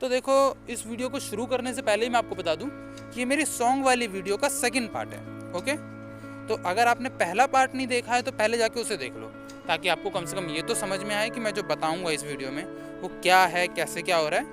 तो देखो, इस वीडियो को शुरू करने से पहले ही मैं आपको बता दूं कि ये मेरी सॉन्ग वाली वीडियो का सेकंड पार्ट है। ओके, तो अगर आपने पहला पार्ट नहीं देखा है तो पहले जाके उसे देख लो, ताकि आपको कम से कम ये तो समझ में आए कि मैं जो बताऊंगा इस वीडियो में वो क्या है, कैसे क्या हो रहा है,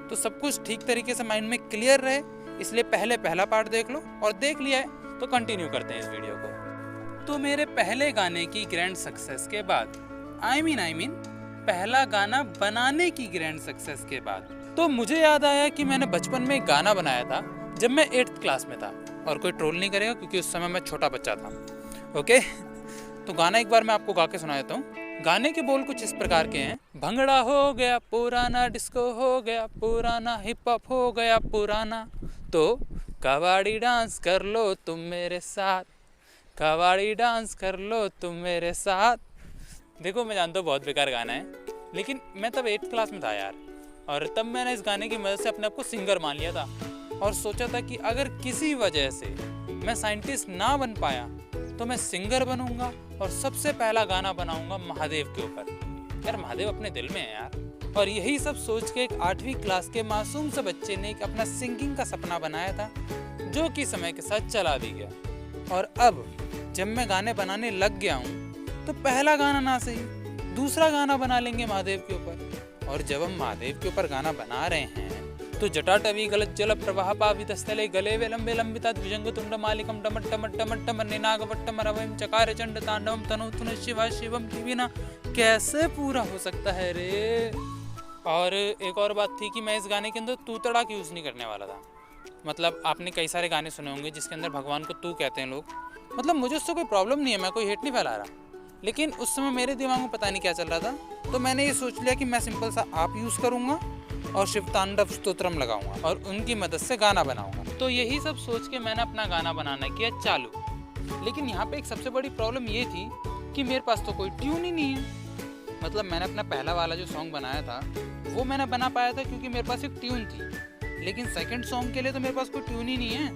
तो सब कुछ ठीक तरीके से माइंड में क्लियर रहे। इसलिए पहले पहला पार्ट देख लो, और देख लिया है तो कंटिन्यू करते हैं इस वीडियो को। तो मेरे पहले गाने की ग्रैंड सक्सेस के बाद, आई मीन पहला गाना बनाने की ग्रैंड सक्सेस के बाद, तो मुझे याद आया कि मैंने बचपन में एक गाना बनाया था जब मैं 8th क्लास में था। और कोई ट्रोल नहीं करेगा क्योंकि उस समय मैं छोटा बच्चा था। ओके, तो गाना एक बार मैं आपको गा के सुना देता हूँ। गाने के बोल कुछ इस प्रकार के हैं। भंगड़ा हो गया पुराना, डिस्को हो गया पुराना, हिप हॉप हो गया पुराना, तो कबाड़ी डांस कर लो तुम मेरे साथ, कबाड़ी डांस कर लो तुम मेरे साथ। देखो, मैं जानता हूँ बहुत बेकार गाना है, लेकिन मैं तब 8th क्लास में था यार, और तब मैंने इस गाने की मदद से अपने आप को सिंगर मान लिया था और सोचा था कि अगर किसी वजह से मैं साइंटिस्ट ना बन पाया तो मैं सिंगर बनूंगा और सबसे पहला गाना बनाऊंगा महादेव के ऊपर। यार, महादेव अपने दिल में है यार। और यही सब सोच के एक 8वीं क्लास के मासूम से बच्चे ने एक अपना सिंगिंग का सपना बनाया था, जो कि समय के साथ चला भी गया। और अब जब मैं गाने बनाने लग गया हूँ तो पहला गाना ना सही, दूसरा गाना बना लेंगे महादेव के ऊपर। और जब हम महादेव के ऊपर गाना बना रहे हैं तो जटाटवी गलत जल प्रवाह पावितस्थले गले वे लंबे लंबिता द्विजंग तुंड मालिकम टमट टमट टमट टमट निनागवट्टम रवम चकार चंड तांडवम तनोतुन शिवा शिवम की बिना कैसे पूरा हो सकता है रे। और एक और बात थी कि मैं इस गाने के अंदर तू तड़ाक यूज़ नहीं करने वाला था। मतलब आपने कई सारे गाने सुने होंगे जिसके अंदर भगवान को तू कहते हैं लोग। मतलब मुझे उससे कोई प्रॉब्लम नहीं है, मैं कोई हेट नहीं फैला रहा, लेकिन उस समय मेरे दिमाग में पता नहीं क्या चल रहा था, तो मैंने ये सोच लिया कि मैं सिंपल सा आप यूज़ करूँगा और शिव तांडव स्तोत्रम लगाऊंगा और उनकी मदद से गाना बनाऊंगा। तो यही सब सोच के मैंने अपना गाना बनाना किया चालू। लेकिन यहाँ पे एक सबसे बड़ी प्रॉब्लम ये थी कि मेरे पास तो कोई ट्यून ही नहीं है। मतलब मैंने अपना पहला वाला जो सॉन्ग बनाया था वो मैंने बना पाया था क्योंकि मेरे पास एक ट्यून थी, लेकिन सेकंड सॉन्ग के लिए तो मेरे पास कोई ट्यून ही नहीं है।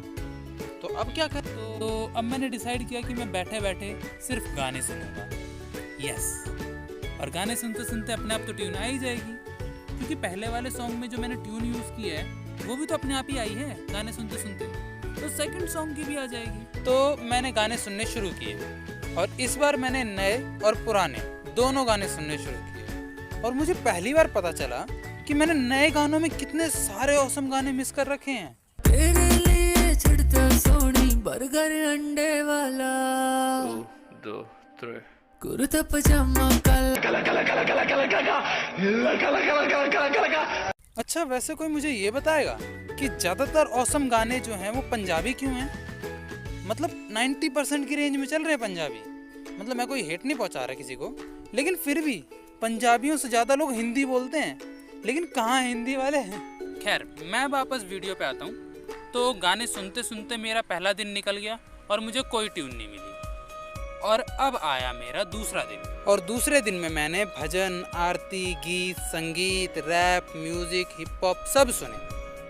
तो अब क्या कर, तो अब मैंने डिसाइड किया कि मैं बैठे बैठे सिर्फ गाने सुनूंगा। यस, और गाने सुनते सुनते अपने आप तो ट्यून आ ही जाएगी, क्योंकि पहले वाले सॉन्ग में जो मैंने ट्यून यूज़ की है वो भी तो अपने आप ही आई है गाने सुनते सुनते, तो सेकंड सॉन्ग की भी आ जाएगी। तो मैंने गाने सुनने शुरू किए और इस बार मैंने नए और पुराने दोनों गाने सुनने शुरू किए। और मुझे पहली बार पता चला कि मैंने नए गानों में कितने सारे औसम गाने मिस कर रखे हैं। तेरे लिए छिड़ता सोनी बर्गर अंडे वाला, 1 2 3 कुर्ता पजामा अच्छा, वैसे कोई मुझे ये बताएगा कि ज़्यादातर औसम गाने जो हैं वो पंजाबी क्यों हैं? मतलब 90% की रेंज में चल रहे हैं पंजाबी। मतलब मैं कोई हेट नहीं पहुंचा रहा किसी को, लेकिन फिर भी पंजाबियों से ज़्यादा लोग हिंदी बोलते हैं, लेकिन कहाँ हिंदी वाले हैं। खैर, मैं वापस वीडियो पे आता हूँ। तो गाने सुनते सुनते मेरा पहला दिन निकल गया और मुझे कोई ट्यून नहीं मिली। और अब आया मेरा दूसरा दिन, और दूसरे दिन में मैंने भजन, आरती, गीत, संगीत, रैप, म्यूजिक, हिप हॉप सब सुने,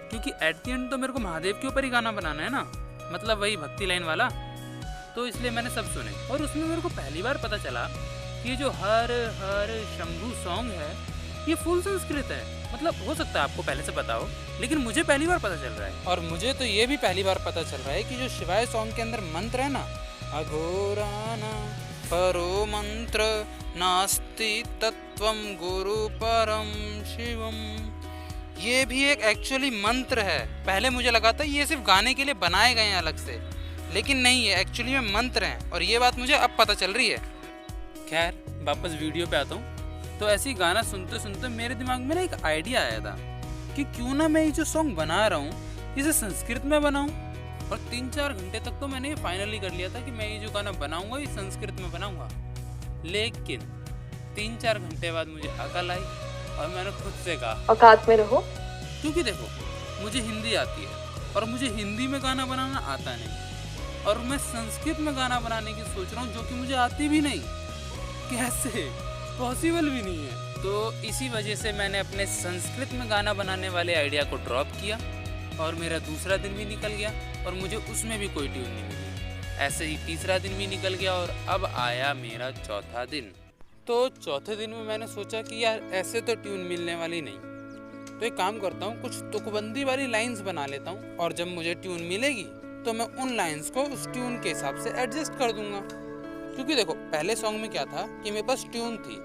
क्योंकि एट द एंड तो मेरे को महादेव के ऊपर ही गाना बनाना है ना, मतलब वही भक्ति लाइन वाला। तो इसलिए मैंने सब सुने, और उसमें मेरे को पहली बार पता चला कि ये जो हर हर शंभू सॉन्ग है ये फुल संस्कृत है। मतलब हो सकता है आपको पहले से पता हो, लेकिन मुझे पहली बार पता चल रहा है। और मुझे तो ये भी पहली बार पता चल रहा है कि जो शिवाय सॉन्ग के अंदर मंत्र है ना, अघोराना परो मंत्र नास्ति तत्वम गुरु परम शिवम, ये भी एक एक्चुअली मंत्र है। पहले मुझे लगा था ये सिर्फ गाने के लिए बनाए गए हैं अलग से, लेकिन नहीं, ये एक्चुअली में मंत्र हैं, और ये बात मुझे अब पता चल रही है। खैर, वापस वीडियो पे आता हूँ। तो ऐसे ही गाना सुनते सुनते मेरे दिमाग में ना एक आइडिया आया था कि क्यों ना मैं ये जो सॉन्ग बना रहा हूँ इसे संस्कृत में बनाऊँ। और 3-4 घंटे तक तो मैंने ये फाइनली कर लिया था कि मैं ये जो गाना बनाऊंगा ये संस्कृत में बनाऊंगा। लेकिन 3-4 घंटे बाद मुझे अकल आई और मैंने खुद से कहा औकात में रहो, क्योंकि देखो, मुझे हिंदी आती है और मुझे हिंदी में गाना बनाना आता नहीं, और मैं संस्कृत में गाना बनाने की सोच रहा हूँ जो कि मुझे आती भी नहीं। कैसे? पॉसिबल भी नहीं है। तो इसी वजह से मैंने अपने संस्कृत में गाना बनाने वाले आइडिया को ड्रॉप किया और मेरा दूसरा दिन भी निकल गया और मुझे उसमें भी कोई ट्यून नहीं मिली। ऐसे ही तीसरा दिन भी निकल गया और अब आया मेरा चौथा दिन। तो चौथे दिन में मैंने सोचा कि यार ऐसे तो ट्यून मिलने वाली नहीं, तो एक काम करता हूँ, कुछ तुकबंदी वाली लाइंस बना लेता हूँ और जब मुझे ट्यून मिलेगी तो मैं उन लाइंस को उस ट्यून के हिसाब से एडजस्ट कर दूंगा। क्योंकि देखो पहले सॉन्ग में क्या था कि मेरे पास ट्यून थी,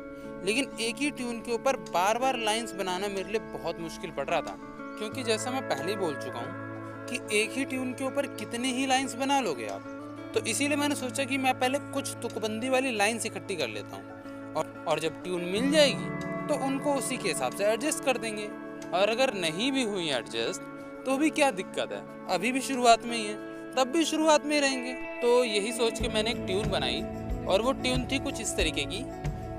लेकिन एक ही ट्यून के ऊपर बार बार लाइंस बनाना मेरे लिए बहुत मुश्किल पड़ रहा था। क्योंकि जैसा मैं पहले ही बोल चुका हूँ कि एक ही ट्यून के ऊपर कितने ही लाइंस बना लोगे आप। तो इसीलिए मैंने सोचा कि मैं पहले कुछ तुकबंदी वाली लाइंस इकट्ठी कर लेता हूँ और जब ट्यून मिल जाएगी तो उनको उसी के हिसाब से एडजस्ट कर देंगे। और अगर नहीं भी हुई एडजस्ट तो भी क्या दिक्कत है, अभी भी शुरुआत में ही है, तब भी शुरुआत में रहेंगे। तो यही सोच के मैंने एक ट्यून बनाई और वो ट्यून थी कुछ इस तरीके की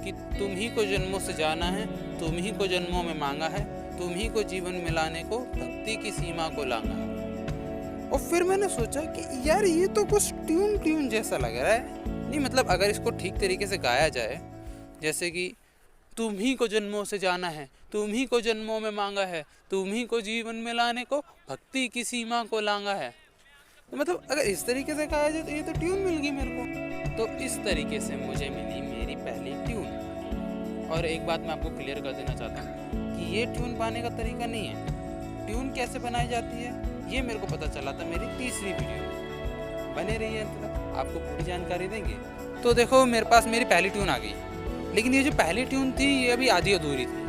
कि तुम ही को जन्मों से जाना है, तुम ही को जन्मों में मांगा है, तुम ही को जीवन मिलाने को भक्ति की सीमा को लांगा है। और फिर मैंने सोचा कि यार ये तो कुछ ट्यून जैसा लग रहा है। नहीं मतलब अगर इसको ठीक तरीके से गाया जाए, जैसे कि तुम ही को जन्मों से जाना है, तुम ही को जन्मों में मांगा है, तुम ही को जीवन में लाने को भक्ति की सीमा को लांगा है, तो मतलब अगर इस तरीके से गाया जाए तो ये तो ट्यून मिल गई मेरे को। तो इस तरीके से मुझे मिली मेरी पहली ट्यून। और एक बात मैं आपको क्लियर कर देना चाहता हूँ कि ये ट्यून पाने का तरीका नहीं है। ट्यून कैसे बनाई जाती है ये मेरे को पता चला था मेरी तीसरी वीडियो में। बने रहिए अंत तक, आपको पूरी जानकारी देंगे। तो देखो मेरे पास मेरी पहली ट्यून आ गई, लेकिन ये जो पहली ट्यून थी ये अभी आधी अधूरी थी।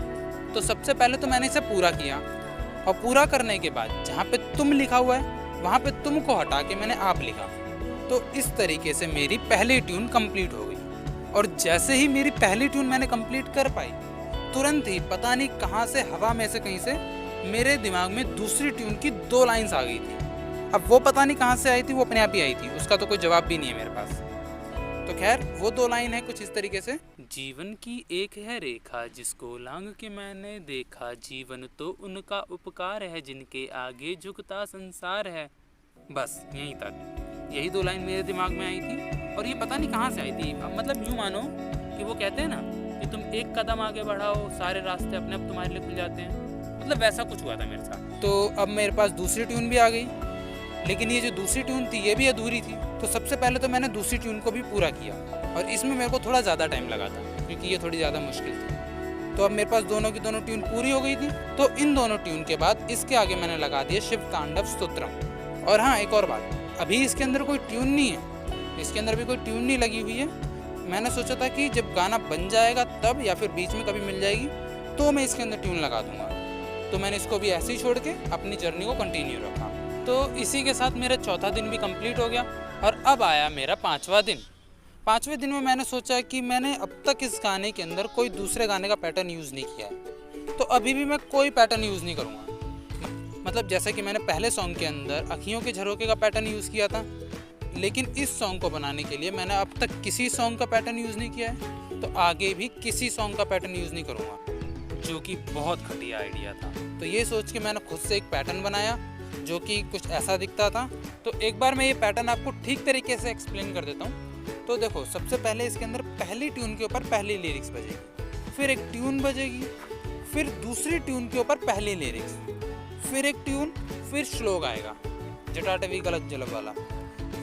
तो सबसे पहले तो मैंने इसे पूरा किया और पूरा करने के बाद जहाँ पे तुम लिखा हुआ है वहाँ पे तुम को हटा के मैंने आप लिखा। तो इस तरीके से मेरी पहली ट्यून कंप्लीट हो गई। और जैसे ही मेरी पहली ट्यून मैंने कंप्लीट कर पाई, तुरंत ही पता नहीं कहाँ से हवा में से कहीं से मेरे दिमाग में दूसरी ट्यून की 2 लाइंस आ गई थी। अब वो पता नहीं कहाँ से आई थी, वो अपने आप ही आई थी, उसका तो कोई जवाब भी नहीं है मेरे पास। तो खैर वो 2 लाइन है कुछ इस तरीके से, जीवन की एक है रेखा जिसको लांग के मैंने देखा, जीवन तो उनका उपकार है जिनके आगे झुकता संसार है। बस यहीं तक, यही 2 लाइन मेरे दिमाग में आई थी और ये पता नहीं कहाँ से आई थी। मतलब यूँ मानो कि वो कहते हैं ना कि तुम एक कदम आगे बढ़ाओ सारे रास्ते अपने आप तुम्हारे लिए खुल जाते हैं, मतलब वैसा कुछ हुआ था मेरे साथ। तो अब मेरे पास दूसरी ट्यून भी आ गई, लेकिन ये जो दूसरी ट्यून थी ये भी अधूरी थी। तो सबसे पहले तो मैंने दूसरी ट्यून को भी पूरा किया और इसमें मेरे को थोड़ा ज़्यादा टाइम लगा था क्योंकि ये थोड़ी ज़्यादा मुश्किल थी। तो अब मेरे पास दोनों की दोनों ट्यून पूरी हो गई थी। तो इन दोनों ट्यून के बाद इसके आगे मैंने लगा दिया शिव तांडव स्तोत्रम। और हाँ एक और बात, अभी इसके अंदर कोई ट्यून नहीं है, इसके अंदर भी कोई ट्यून नहीं लगी हुई है। मैंने सोचा था कि जब गाना बन जाएगा तब या फिर बीच में कभी मिल जाएगी तो मैं इसके अंदर ट्यून लगा दूंगा। तो मैंने इसको भी ऐसे ही छोड़ के अपनी जर्नी को कंटिन्यू रखा। तो इसी के साथ मेरा चौथा दिन भी कंप्लीट हो गया और अब आया मेरा 5वां दिन। 5वें दिन में मैंने सोचा कि मैंने अब तक इस गाने के अंदर कोई दूसरे गाने का पैटर्न यूज़ नहीं किया है, तो अभी भी मैं कोई पैटर्न यूज़ नहीं करूँगा। मतलब जैसे कि मैंने पहले सॉन्ग के अंदर अखियों के झरोके का पैटर्न यूज़ किया था, लेकिन इस सॉन्ग को बनाने के लिए मैंने अब तक किसी सॉन्ग का पैटर्न यूज़ नहीं किया है, तो आगे भी किसी सॉन्ग का पैटर्न यूज़ नहीं करूँगा, जो कि बहुत घटिया आइडिया था। तो ये सोच के मैंने खुद से एक पैटर्न बनाया जो कि कुछ ऐसा दिखता था। तो एक बार मैं ये पैटर्न आपको ठीक तरीके से एक्सप्लेन कर देता हूँ। तो देखो सबसे पहले इसके अंदर पहली ट्यून के ऊपर पहली लिरिक्स बजेगी, फिर एक ट्यून बजेगी, फिर दूसरी ट्यून के ऊपर पहली लिरिक्स, फिर एक ट्यून, फिर श्लोक आएगा जटाटवी गलत जलब वाला,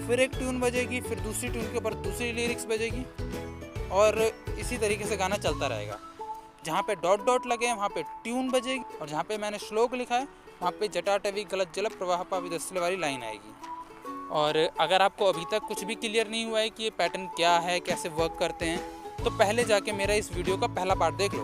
फिर एक ट्यून बजेगी, फिर दूसरी ट्यून के ऊपर दूसरी लिरिक्स बजेगी और इसी तरीके से गाना चलता रहेगा। जहाँ पे डॉट डॉट लगे हैं वहाँ पे ट्यून बजेगी और जहाँ पे मैंने श्लोक लिखा है वहाँ पे जटाटवी गलत जल प्रवाह पाविदस्ले वाली लाइन आएगी। और अगर आपको अभी तक कुछ भी क्लियर नहीं हुआ है कि ये पैटर्न क्या है, कैसे वर्क करते हैं, तो पहले जाके मेरा इस वीडियो का पहला पार्ट देख लो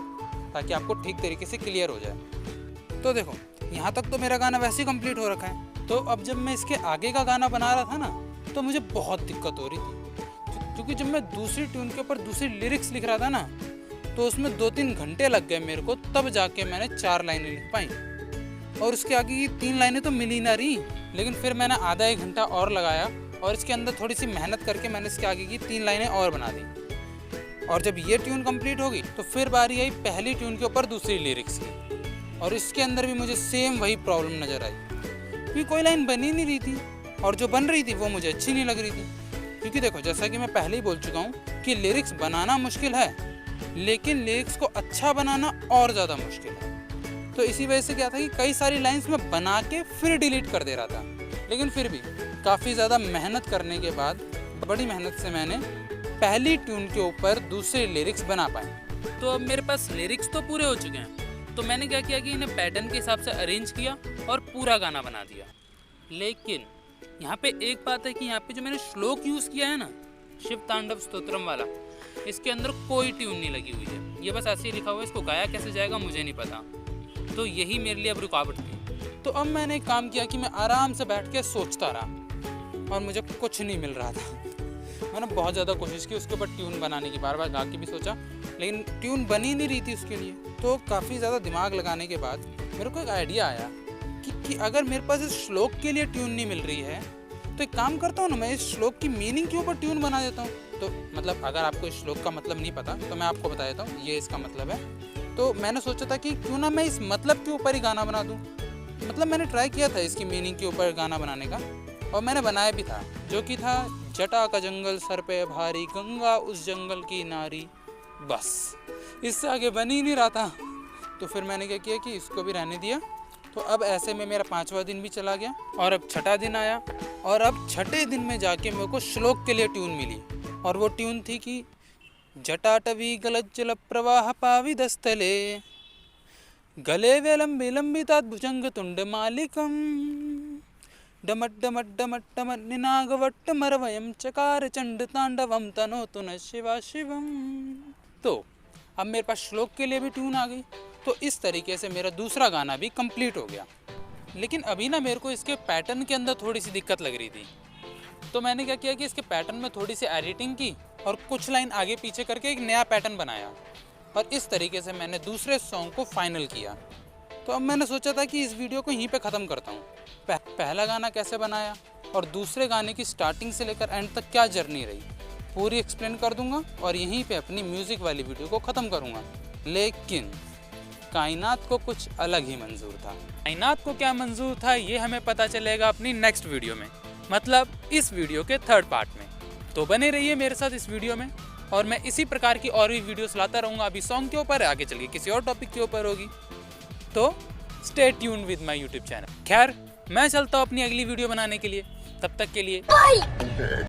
ताकि आपको ठीक तरीके से क्लियर हो जाए। तो देखो यहाँ तक तो मेरा गाना वैसे ही कंप्लीट हो रखा है। तो अब जब मैं इसके आगे का गाना बना रहा था ना तो मुझे बहुत दिक्कत हो रही थी, क्योंकि जब मैं दूसरी ट्यून के ऊपर दूसरी लिरिक्स लिख रहा था ना तो उसमें 2-3 घंटे लग गए मेरे को, तब जाके मैंने 4 लाइनें लिख पाई और उसके आगे की 3 लाइनें तो मिल ही ना रही। लेकिन फिर मैंने आधा 1 घंटा और लगाया और इसके अंदर थोड़ी सी मेहनत करके मैंने इसके आगे की 3 लाइनें और बना दी। और जब ये ट्यून कंप्लीट होगी तो फिर बारी आई पहली ट्यून के ऊपर दूसरी लिरिक्स की, और इसके अंदर भी मुझे सेम वही प्रॉब्लम नज़र आई क्योंकि कोई लाइन बन ही नहीं रही थी और जो बन रही थी वो मुझे अच्छी नहीं लग रही थी। क्योंकि देखो जैसा कि मैं पहले ही बोल चुका हूँ कि लिरिक्स बनाना मुश्किल है, लेकिन लिरिक्स को अच्छा बनाना और ज़्यादा मुश्किल है। तो इसी वजह से क्या था कि कई सारी लाइंस मैं बना के फिर डिलीट कर दे रहा था, लेकिन फिर भी काफ़ी ज़्यादा मेहनत करने के बाद, बड़ी मेहनत से मैंने पहली ट्यून के ऊपर दूसरे लिरिक्स बना पाए। तो अब मेरे पास लिरिक्स तो पूरे हो चुके हैं, तो मैंने क्या किया कि इन्हें पैटर्न के हिसाब से अरेंज किया और पूरा गाना बना दिया। लेकिन यहाँ पे एक बात है कि यहाँ पे जो मैंने श्लोक यूज़ किया है ना, शिव तांडव स्तोत्रम वाला, इसके अंदर कोई ट्यून नहीं लगी हुई है। ये बस ऐसे ही लिखा हुआ है, इसको गाया कैसे जाएगा मुझे नहीं पता। तो यही मेरे लिए अब रुकावट थी। तो अब मैंने एक काम किया कि मैं आराम से बैठ के सोचता रहा और मुझे कुछ नहीं मिल रहा था। मैंने बहुत ज़्यादा कोशिश की उसके ऊपर ट्यून बनाने की, बार बार गा के भी सोचा, लेकिन ट्यून बनी नहीं रही थी उसके लिए। तो काफ़ी ज़्यादा दिमाग लगाने के बाद मेरे को एक आइडिया आया कि अगर मेरे पास इस श्लोक के लिए ट्यून नहीं मिल रही है तो एक काम करता हूँ ना, मैं इस श्लोक की मीनिंग के ऊपर ट्यून बना देता हूँ। तो मतलब अगर आपको इस श्लोक का मतलब नहीं पता तो मैं आपको बता देता हूँ, ये इसका मतलब है। तो मैंने सोचा था कि क्यों ना मैं इस मतलब के ऊपर ही गाना बना दूँ। मतलब मैंने ट्राई किया था इसकी मीनिंग के ऊपर गाना बनाने का, और मैंने बनाया भी था, जो कि था जटा का जंगल सर पे भारी, गंगा उस जंगल की नारी। बस इससे आगे बन ही नहीं रहा था। तो फिर मैंने क्या किया कि इसको भी रहने दिया। तो अब ऐसे में मेरा 5वां दिन भी चला गया और अब 6ठा दिन आया, और अब 6ठे दिन में जाके मेरे को श्लोक के लिए ट्यून मिली। और वो ट्यून थी कि जटाटवी गलज्जल प्रवाह पाविदस्थले गले वेलम विलंबितात् भुजंग तुंड मालिकम डमट डमट डमट डमट निनागवट्ट मरवयम चकार चंड तांडवम तनोतु न शिवा शिवम। तो अब मेरे पास श्लोक के लिए भी ट्यून आ गई। तो इस तरीके से मेरा दूसरा गाना भी कंप्लीट हो गया। लेकिन अभी ना मेरे को इसके पैटर्न के अंदर थोड़ी सी दिक्कत लग रही थी। तो मैंने क्या किया कि इसके पैटर्न में थोड़ी सी एडिटिंग की और कुछ लाइन आगे पीछे करके एक नया पैटर्न बनाया, और इस तरीके से मैंने दूसरे सॉन्ग को फाइनल किया। तो अब मैंने सोचा था कि इस वीडियो को यहीं पे ख़त्म करता हूँ। पहला गाना कैसे बनाया और दूसरे गाने की स्टार्टिंग से लेकर एंड तक क्या जर्नी रही, पूरी एक्सप्लेन कर दूंगा और यहीं पे अपनी म्यूज़िक वाली वीडियो को ख़त्म करूँगा। लेकिन कायनात को कुछ अलग ही मंजूर था। कायनात को क्या मंजूर था ये हमें पता चलेगा अपनी नेक्स्ट वीडियो में, मतलब इस वीडियो के 3rd पार्ट में। तो बने रहिए मेरे साथ इस वीडियो में, और मैं इसी प्रकार की और भी वीडियोस लाता रहूँगा। अभी सॉन्ग के ऊपर, आगे चल के किसी और टॉपिक के ऊपर होगी। तो stay tune with my YouTube channel. खैर मैं चलता हूँ अपनी अगली वीडियो बनाने के लिए, तब तक के लिए